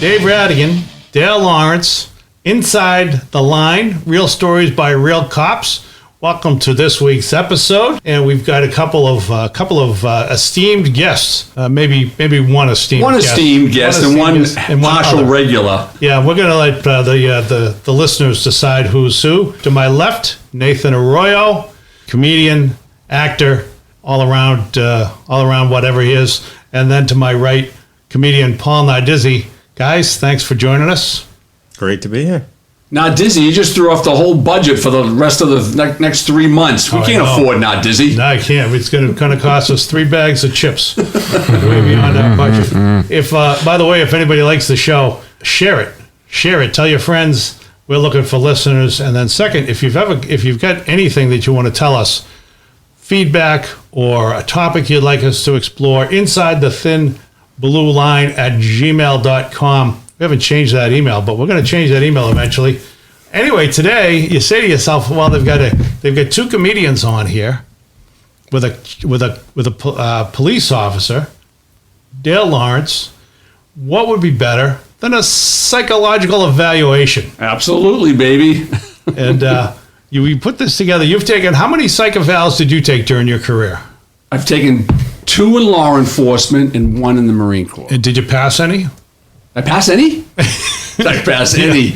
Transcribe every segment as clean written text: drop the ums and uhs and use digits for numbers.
Dave Rattigan, Dale Lawrence, Inside the Line, Real Stories by Real Cops. Welcome to this week's episode, and we've got a couple of esteemed guests. Maybe one esteemed guest, and one partial other. Regular. Yeah, we're going to let the listeners decide who's who. To my left, Nathan Arroyo, comedian, actor, all around whatever he is, and then to my right, comedian Paul Nardizzi. Guys, thanks for joining us. Great to be here. Nardizzi, you just threw off the whole budget for the rest of the next 3 months. We can't afford Nardizzi. No, I can't. It's going to cost us 3 bags of chips. Way beyond our budget. If, by the way, if anybody likes the show, share it. Share it. Tell your friends. We're looking for listeners. And then second, if you've got anything that you want to tell us, feedback or a topic you'd like us to explore, inside the thin blue line at gmail.com. We haven't changed that email, but we're going to change that email eventually. Anyway, today you say to yourself, well, they've got 2 comedians on here with a police officer, Dale Lawrence. What would be better than a psychological evaluation? Absolutely, baby. And you put this together. You've taken, how many psych evals did you take during your career? I've taken 2 in law enforcement and 1 in the Marine Corps. And did you pass any? I pass any? Did I pass any?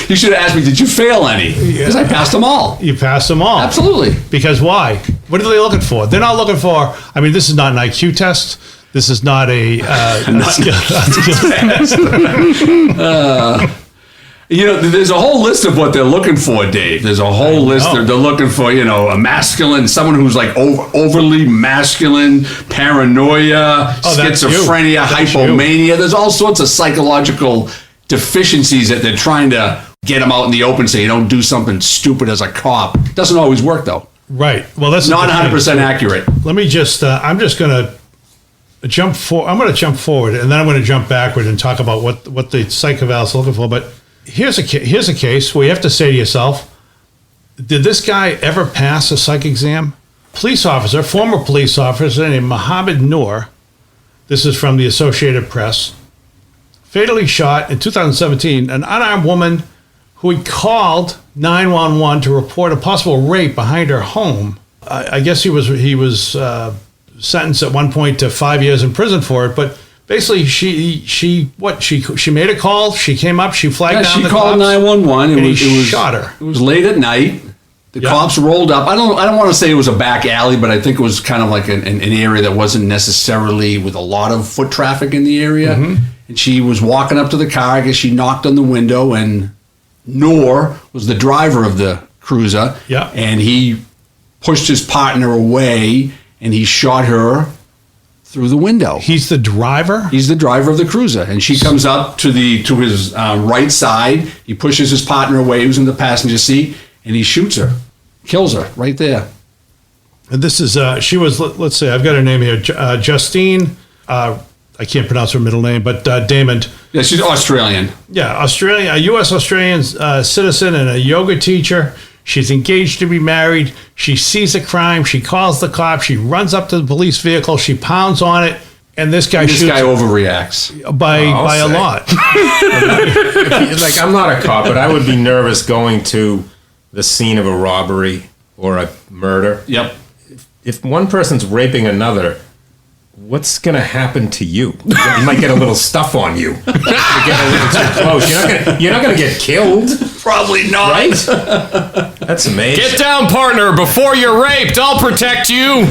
You should have asked me, did you fail any? Because I passed them all. You passed them all. Absolutely. Because why? What are they looking for? They're not looking for, I mean, this is not an IQ test. This is not a skill test. There's a whole list of what they're looking for, Dave. There's a whole list. They're looking for, a masculine, someone who's like overly masculine, paranoia, schizophrenia, hypomania. There's all sorts of psychological deficiencies that they're trying to get them out in the open so you don't do something stupid as a cop. Doesn't always work, though. Right. Well, that's not 100% accurate. Let me just, I'm going to jump forward, and then I'm going to jump backward and talk about what the psych eval is looking for. But here's a case where you have to say to yourself, did this guy ever pass a psych exam? Former police officer named Mohammed Noor, this is from the Associated Press, fatally shot in 2017 an unarmed woman who he called 911 to report a possible rape behind her home. I guess he was sentenced at one point to 5 years in prison for it, but basically, she made a call. She came up. She flagged down the cops. She called 911. And he shot her. It was late at night. The cops rolled up. I don't want to say it was a back alley, but I think it was kind of like an area that wasn't necessarily with a lot of foot traffic in the area. Mm-hmm. And she was walking up to the car. I guess she knocked on the window, and Noor was the driver of the cruiser. Yeah. And he pushed his partner away, and he shot her through the window. He's the driver? He's the driver of the cruiser. And she comes up to his right side. He pushes his partner away, who's in the passenger seat, and he shoots her. Kills her right there. And this is, she was, let's see, I've got her name here. Justine, I can't pronounce her middle name, but Damon. Yeah, she's Australian. Yeah, a U.S. Australian citizen and a yoga teacher. She's engaged to be married. She sees a crime. She calls the cops. She runs up to the police vehicle. She pounds on it. And this guy shoots. This guy overreacts. By a lot. Like, I'm not a cop, but I would be nervous going to the scene of a robbery or a murder. Yep. If one person's raping another, what's going to happen to you? You might get a little stuff on you. You get a little too close. You're not going to get killed. Probably not. Right? That's amazing. Get down, partner, before you're raped. I'll protect you.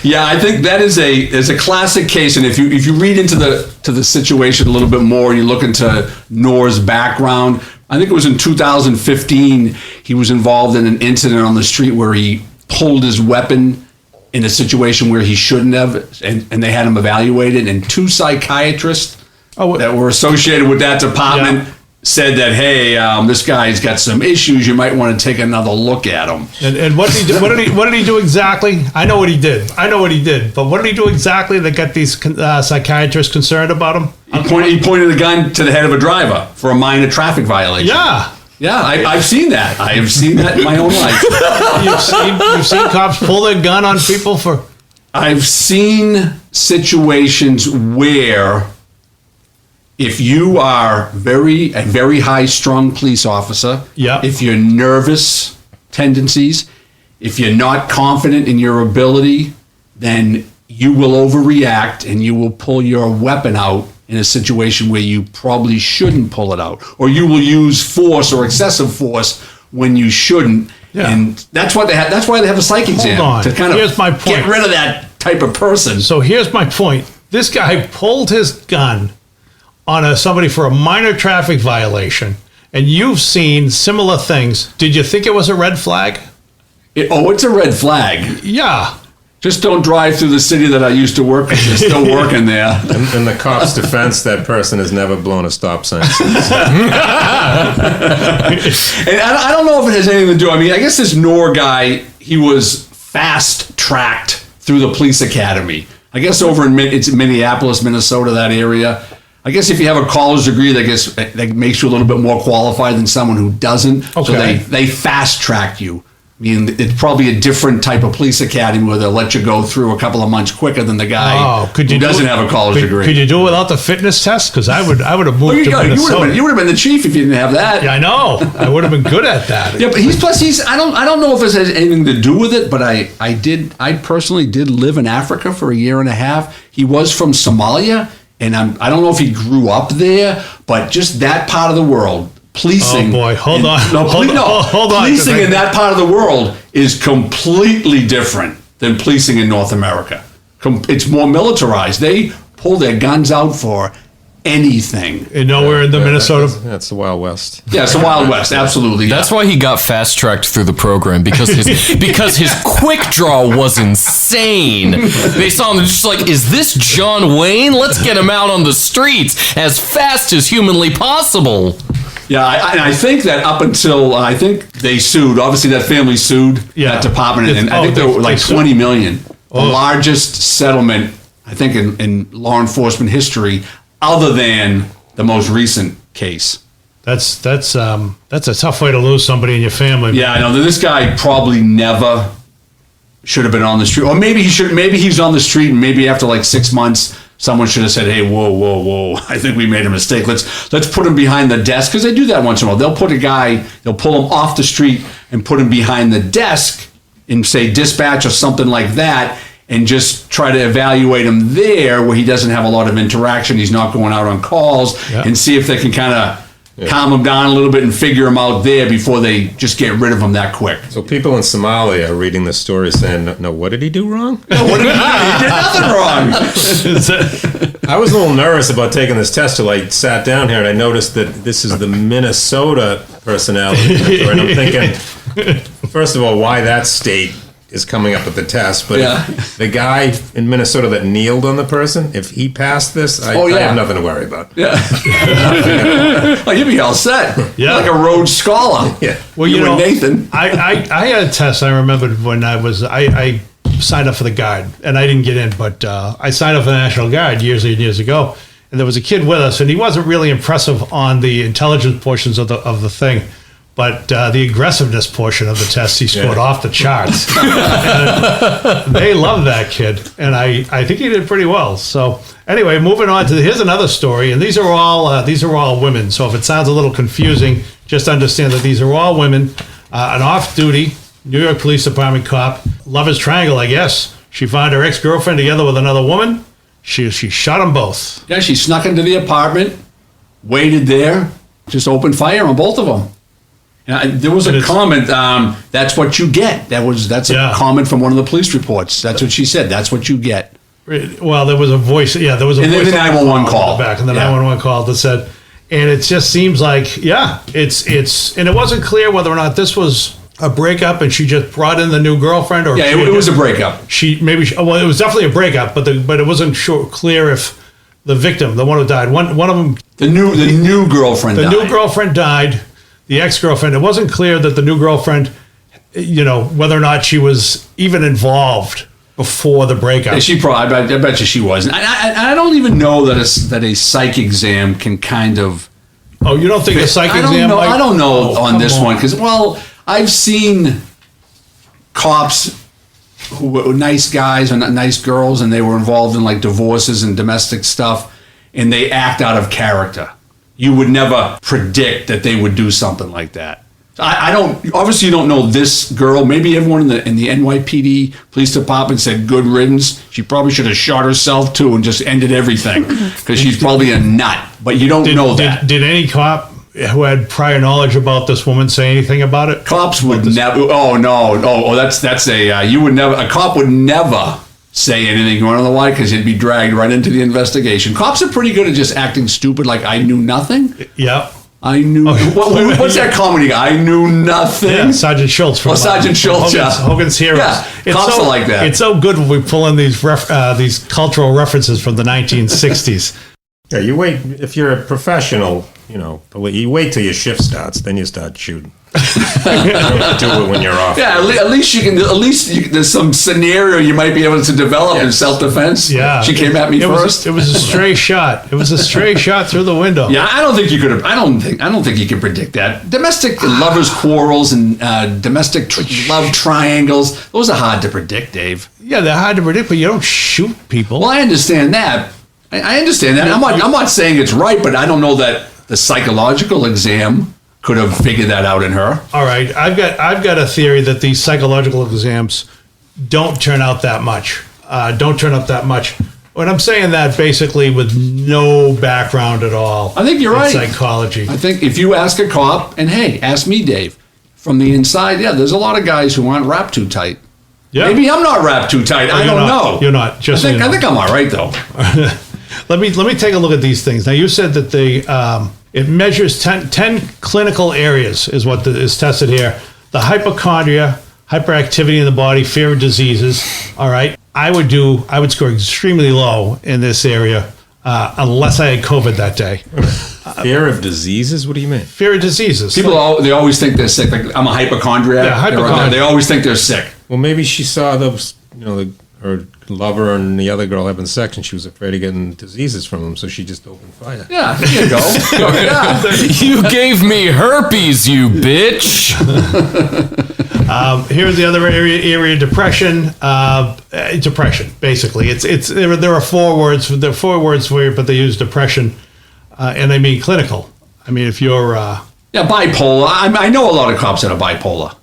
Yeah, I think that is a classic case, and if you read into the situation a little bit more, you look into Noor's background. I think it was in 2015 he was involved in an incident on the street where he pulled his weapon in a situation where he shouldn't have, and they had him evaluated, and 2 psychiatrists that were associated with that department said that, hey, this guy's got some issues. You might want to take another look at him. And what did he do? What did he do exactly? I know what he did. But what did he do exactly that got these psychiatrists concerned about him? He pointed a gun to the head of a driver for a minor traffic violation. Yeah. Yeah, I've seen that. I have seen that in my own life. You've seen cops pull their gun on people for... I've seen situations where if you are a very high-strung police officer, Yeah. if you're nervous tendencies, if you're not confident in your ability, then you will overreact and you will pull your weapon out in a situation where you probably shouldn't pull it out, or you will use force or excessive force when you shouldn't. Yeah. And that's why they have a psych exam on. to kind of Here's my point. get rid of that type of person. So here's my point. This guy pulled his gun on somebody for a minor traffic violation, and you've seen similar things. Did you think it was a red flag? It's a red flag. Yeah. Just don't drive through the city that I used to work in. They're still working there. In the cop's defense, that person has never blown a stop sign since. And I don't know if it has anything to do. I mean, I guess this Noor guy, he was fast-tracked through the police academy. I guess over in it's Minneapolis, Minnesota, that area. I guess if you have a college degree, that makes you a little bit more qualified than someone who doesn't. Okay. So they fast-track you. I mean, it's probably a different type of police academy where they'll let you go through a couple of months quicker than the guy who doesn't have a college degree. Could you do it without the fitness test? Because I would have moved to you Minnesota. would have been the chief if you didn't have that. Yeah, I know. I would have been good at that. Yeah, but he's I don't know if it has anything to do with it, but I personally did live in Africa for a year and a half. He was from Somalia, and I don't know if he grew up there, but just that part of the world. Policing. Oh boy, hold on. Hold on. Policing in that part of the world is completely different than policing in North America. It's more militarized. They pull their guns out for anything. And nowhere in the Minnesota. That's the Wild West. Yeah, it's the Wild West. Absolutely. That's why he got fast tracked through the program, because his quick draw was insane. They saw him just like, is this John Wayne? Let's get him out on the streets as fast as humanly possible. Yeah, I think that up until I think they sued. Obviously, that family sued that department, and I think they were like $20 million, the largest settlement I think in law enforcement history, other than the most recent case. That's a tough way to lose somebody in your family. Yeah, I know. This guy probably never should have been on the street, or maybe he should. Maybe he's on the street, and maybe after like 6 months, someone should have said, "Hey, whoa! I think we made a mistake. Let's put him behind the desk," because they do that once in a while. They'll put a guy, they'll pull him off the street and put him behind the desk in, say, dispatch or something like that, and just try to evaluate him there where he doesn't have a lot of interaction. He's not going out on calls, and see if they can kind of calm him down a little bit and figure him out there before they just get rid of him that quick. So people in Somalia are reading this story saying, no, what did he do wrong? No, what did he do? He did nothing wrong. I was a little nervous about taking this test till I sat down here and I noticed that this is the Minnesota personality test, and I'm thinking, first of all, why that state is coming up with the test, but the guy in Minnesota that kneeled on the person, if he passed this, I have nothing to worry about. Yeah. Oh, you'd be all set. Yeah. Like a Rhodes Scholar. Yeah. Well, you know, and Nathan. I had a test. I remembered when I signed up for the Guard, and I didn't get in, but I signed up for the National Guard years and years ago, and there was a kid with us, and he wasn't really impressive on the intelligence portions of the thing. But the aggressiveness portion of the test, he scored off the charts. They love that kid, and I think he did pretty well. So anyway, moving on to here's another story, and these are all women. So if it sounds a little confusing, just understand that these are all women. An off-duty New York Police Department cop, lover's triangle, I guess. She found her ex-girlfriend together with another woman. She shot them both. Yeah, she snuck into the apartment, waited there, just opened fire on both of them. There was a comment, that's what you get. That's a comment from one of the police reports. That's what she said. That's what you get. Well, there was a voice. Yeah, there was a voice. And then the 911 call. Back, and the 911 call that said, and it just seems like, it's, and it wasn't clear whether or not this was a breakup and she just brought in the new girlfriend, or it was a breakup. It was definitely a breakup, but it wasn't clear if the victim, the one who died, one of them, the new girlfriend died. The new girlfriend died. The ex-girlfriend, it wasn't clear that the new girlfriend, whether or not she was even involved before the breakup. Yeah, she probably, I bet you she wasn't. I don't even know that a psych exam can kind of. Oh, you don't think a psych exam? I don't know on this one because, I've seen cops who were nice guys or nice girls, and they were involved in like divorces and domestic stuff. and they act out of character. You would never predict that they would do something like that. I don't. Obviously, you don't know this girl. Maybe everyone in the NYPD police department said good riddance. She probably should have shot herself too and just ended everything because she's probably a nut. But you don't know that. Did any cop who had prior knowledge about this woman say anything about it? Cops would never. Oh no. Oh, that's a. You would never. A cop would never say anything. You want to know why? Because he'd be dragged right into the investigation. Cops are pretty good at just acting stupid, like I knew nothing. Yep. I knew. What's that comedy? I knew nothing. Yeah, Sergeant Schultz. From Sergeant Schultz. Hogan's Heroes. Yeah, cops are like that. It's so good when we pull in these cultural references from the 1960s. Yeah, you wait. If you're a professional, you wait till your shift starts, then you start shooting. You don't do it when you're off. Yeah, at least you can. There's some scenario you might be able to develop in self-defense. Yeah, she came at me first. It was a stray shot. It was a stray shot through the window. Yeah, I don't think you could have. I don't think you can predict that. Domestic lovers' quarrels and domestic love triangles. Those are hard to predict, Dave. Yeah, they're hard to predict, but you don't shoot people. Well, I understand that. I understand that. I'm not saying it's right, but I don't know that the psychological exam could have figured that out in her. All right, I've got a theory that these psychological exams don't turn out that much. When I'm saying that, basically with no background at all. I think you're right. Psychology. I think if you ask a cop, and hey, ask me, Dave, from the inside, yeah, there's a lot of guys who aren't wrapped too tight. Yeah. Maybe I'm not wrapped too tight. I don't know. You're not. I think I'm all right though. Let me take a look at these things. Now, you said that it measures 10 clinical areas is what is tested here. The hypochondria, hyperactivity in the body, fear of diseases. All right. I would score extremely low in this area unless I had COVID that day. Fear of diseases? What do you mean? Fear of diseases. People, they always think they're sick. Like, I'm a hypochondriac. Yeah, hypochondriac. They always think they're sick. Well, maybe she saw her lover and the other girl having sex, and she was afraid of getting diseases from them, so she just opened fire. Yeah, there you go. Yeah. You gave me herpes, you bitch. Here's the other area: depression. Depression, basically. There are 4 words. There are 4 words for it, but they use depression, and they mean clinical. I mean, if you're bipolar. I know a lot of cops that are bipolar.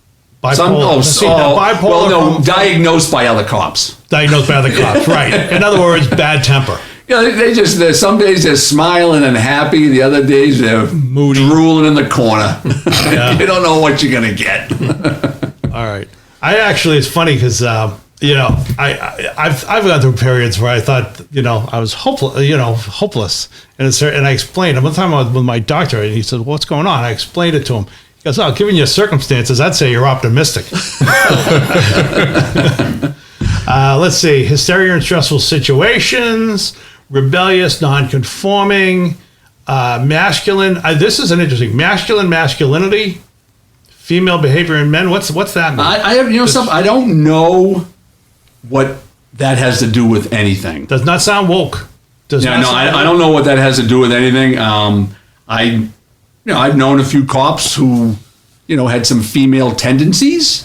Bipolar. Well, no, diagnosed by other cops. Diagnosed by other cops, right? In other words, bad temper. Yeah, some days they're smiling and happy. The other days they're moody, drooling in the corner. Yeah. You don't know what you're gonna get. All right. It's funny because I've gone through periods where I thought I was hopeless, and I explained. One time I was with my doctor, and he said, "What's going on?" I explained it to him. He goes, "Oh, given your circumstances, I'd say you're optimistic." Let's see. Hysteria in stressful situations, rebellious, non-conforming, masculine. This is an interesting masculinity, female behavior in men. What's that mean? I don't know what that has to do with anything. Does not sound woke. I don't know what that has to do with anything. I've known a few cops who, had some female tendencies,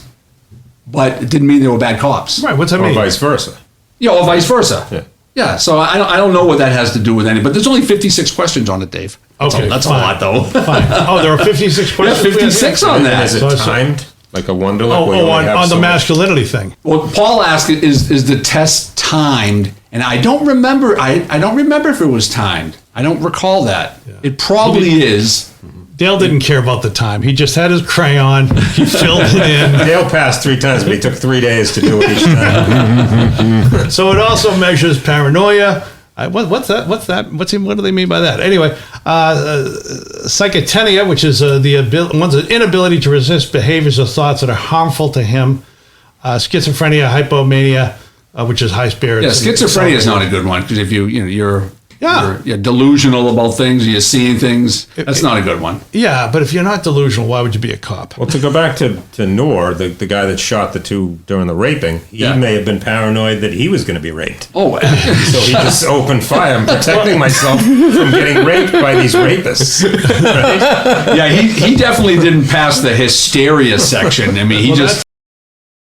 but it didn't mean they were bad cops. Right. What's that mean? Or vice versa. Or vice versa. Yeah. Yeah. So I don't know what that has to do with anything. But there's only 56 questions on it, Dave. That's a lot, though. Fine. Oh, there are 56 questions. Yeah, 56 on that. Is it timed? Like a Wonderlic? On the masculinity thing. Well, Paul asked, is the test timed? And I don't remember. I don't remember if it was timed. I don't recall that. Yeah. It probably is. Dale didn't care about the time. He just had his crayon. He filled it in. Dale passed 3 times, but he took 3 days to do it each time. So it also measures paranoia. What's that? What do they mean by that? Anyway, psychothenia, which is one's inability to resist behaviors or thoughts that are harmful to him. Schizophrenia, hypomania, which is high spirits. Yeah, schizophrenia is not a good one because if you're delusional about things, you're seeing things. That's not a good one. Yeah, but if you're not delusional, why would you be a cop? Well, to go back to Noor, the guy that shot the 2 during the raping, he may have been paranoid that he was going to be raped. Oh, so he just opened fire. I'm protecting myself from getting raped by these rapists. Right? Yeah, he definitely didn't pass the hysteria section. I mean, he just